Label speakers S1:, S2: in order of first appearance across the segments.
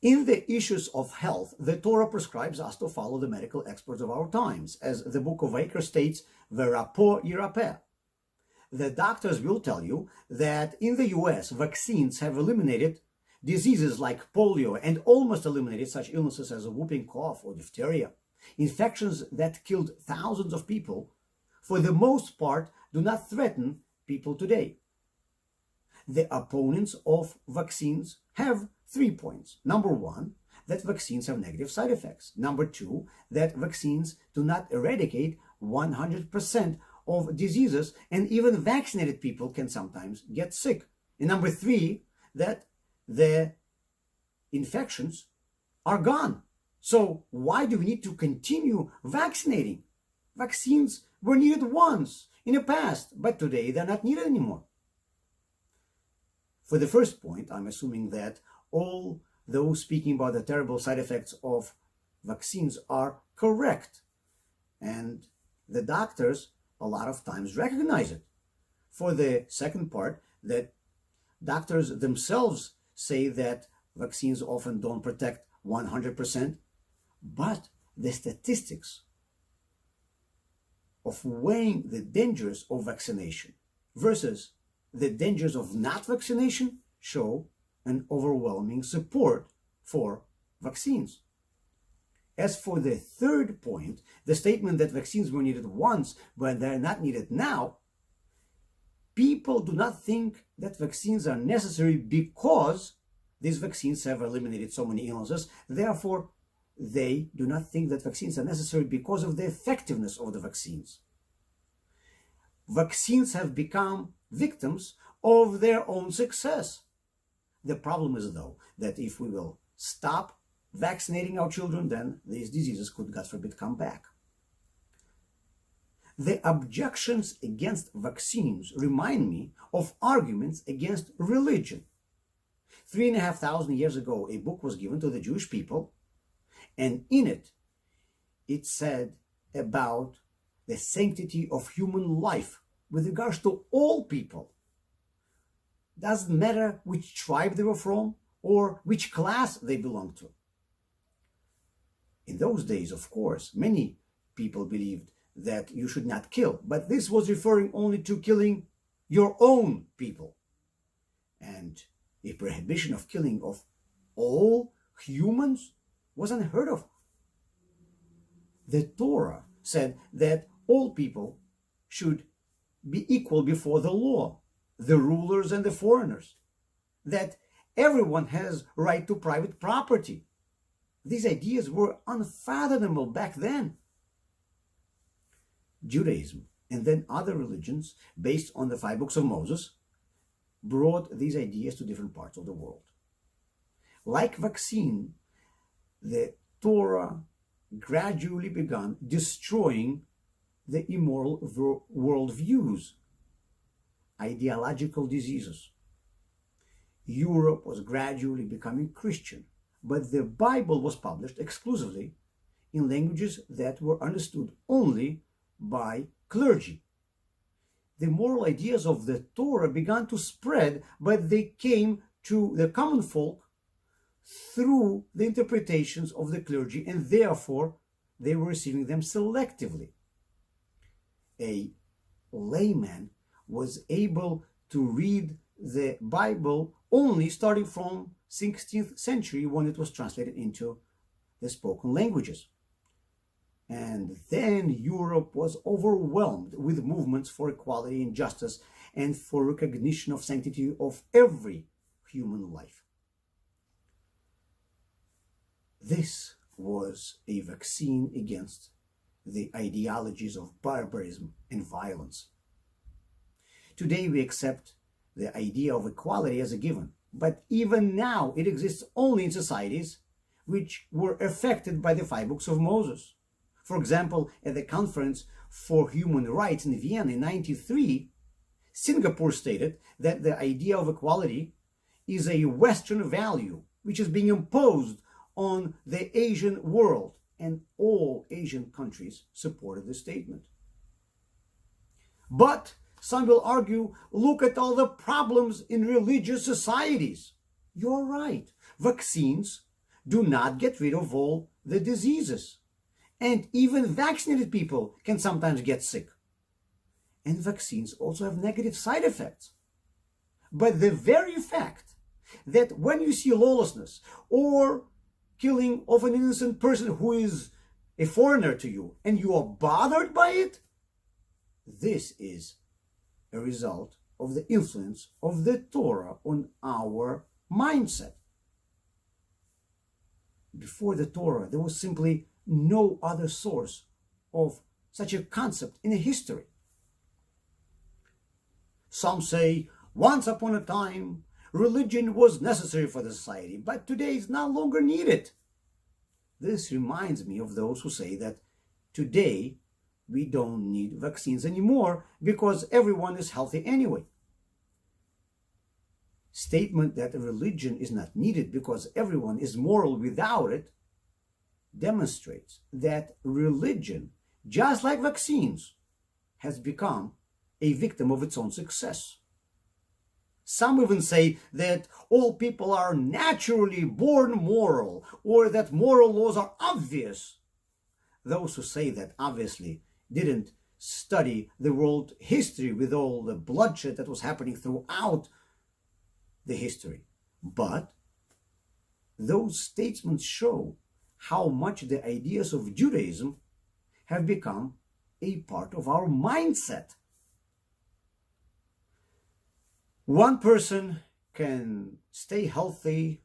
S1: In the issues of health, the Torah prescribes us to follow the medical experts of our times. As the book of Vayikra states, V'rapo yirapeh. The doctors will tell you that in the US, vaccines have eliminated diseases like polio and almost eliminated such illnesses as a whooping cough or diphtheria. Infections that killed thousands of people, for the most part, do not threaten people today. The opponents of vaccines have 3 points. Number one, that vaccines have negative side effects. Number two, that vaccines do not eradicate 100% of diseases, and even vaccinated people can sometimes get sick. And number three, that the infections are gone. So why do we need to continue vaccinating? Vaccines were needed once in the past, but today they're not needed anymore. For the first point, I'm assuming that all those speaking about the terrible side effects of vaccines are correct. And the doctors a lot of times recognize it. For the second part, that doctors themselves say that vaccines often don't protect 100%, but the statistics of weighing the dangers of vaccination versus the dangers of not vaccination show an overwhelming support for vaccines. As for the third point, the statement that vaccines were needed once but they're not needed now, people do not think that vaccines are necessary because these vaccines have eliminated so many illnesses. Therefore, they do not think that vaccines are necessary because of the effectiveness of the vaccines. Vaccines have become victims of their own success. The problem is, though, that if we will stop vaccinating our children, then these diseases could, God forbid, come back. The objections against vaccines remind me of arguments against religion. 3,500 years ago, a book was given to the Jewish people, and in it, it said about the sanctity of human life with regards to all people. Doesn't matter which tribe they were from or which class they belonged to. In those days, of course, many people believed that you should not kill, but this was referring only to killing your own people. And a prohibition of killing of all humans was unheard of. The Torah said that all people should be equal before the law, the rulers and the foreigners, that everyone has right to private property. These ideas were unfathomable back then. Judaism and then other religions based on the 5 books of Moses brought these ideas to different parts of the world. Like vaccine, the Torah gradually began destroying the immoral worldviews, ideological diseases. Europe was gradually becoming Christian, but the Bible was published exclusively in languages that were understood only by clergy. The moral ideas of the Torah began to spread, but they came to the common folk through the interpretations of the clergy, and therefore they were receiving them selectively. A layman was able to read the Bible only starting from 16th century when it was translated into the spoken languages. And then Europe was overwhelmed with movements for equality and justice and for recognition of sanctity of every human life. This was a vaccine against the ideologies of barbarism and violence. Today we accept the idea of equality as a given, but even now it exists only in societies which were affected by the 5 books of Moses. For example, at the Conference for Human Rights in Vienna in 1993, Singapore stated that the idea of equality is a Western value which is being imposed on the Asian world, and all Asian countries supported this statement. But some will argue, look at all the problems in religious societies. You're right. Vaccines do not get rid of all the diseases. And even vaccinated people can sometimes get sick. And vaccines also have negative side effects. But the very fact that when you see lawlessness or killing of an innocent person who is a foreigner to you and you are bothered by it, this is a result of the influence of the Torah on our mindset. Before the Torah, there was simply no other source of such a concept in history. Some say, once upon a time, religion was necessary for the society, but today it's no longer needed. This reminds me of those who say that today we don't need vaccines anymore because everyone is healthy anyway. Statement that religion is not needed because everyone is moral without it demonstrates that religion, just like vaccines, has become a victim of its own success. Some even say that all people are naturally born moral, or that moral laws are obvious. Those who say that obviously didn't study the world history with all the bloodshed that was happening throughout the history. But those statements show how much the ideas of Judaism have become a part of our mindset. One person can stay healthy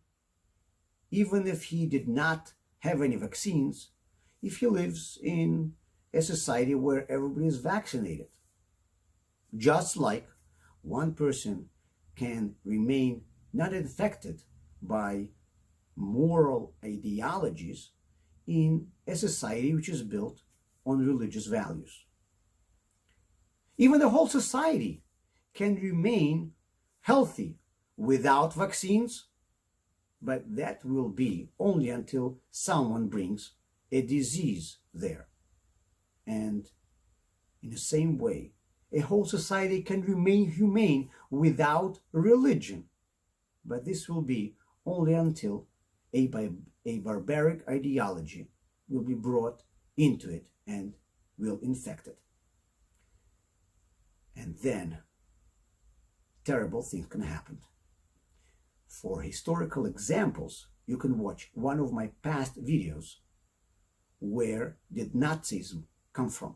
S1: even if he did not have any vaccines, if he lives in a society where everybody is vaccinated. Just like one person can remain not infected by moral ideologies in a society which is built on religious values. Even the whole society can remain healthy without vaccines, but that will be only until someone brings a disease there. And in the same way, a whole society can remain humane without religion, but this will be only until a barbaric ideology will be brought into it and will infect it. And then terrible things can happen. For historical examples, you can watch one of my past videos. Where did Nazism come from?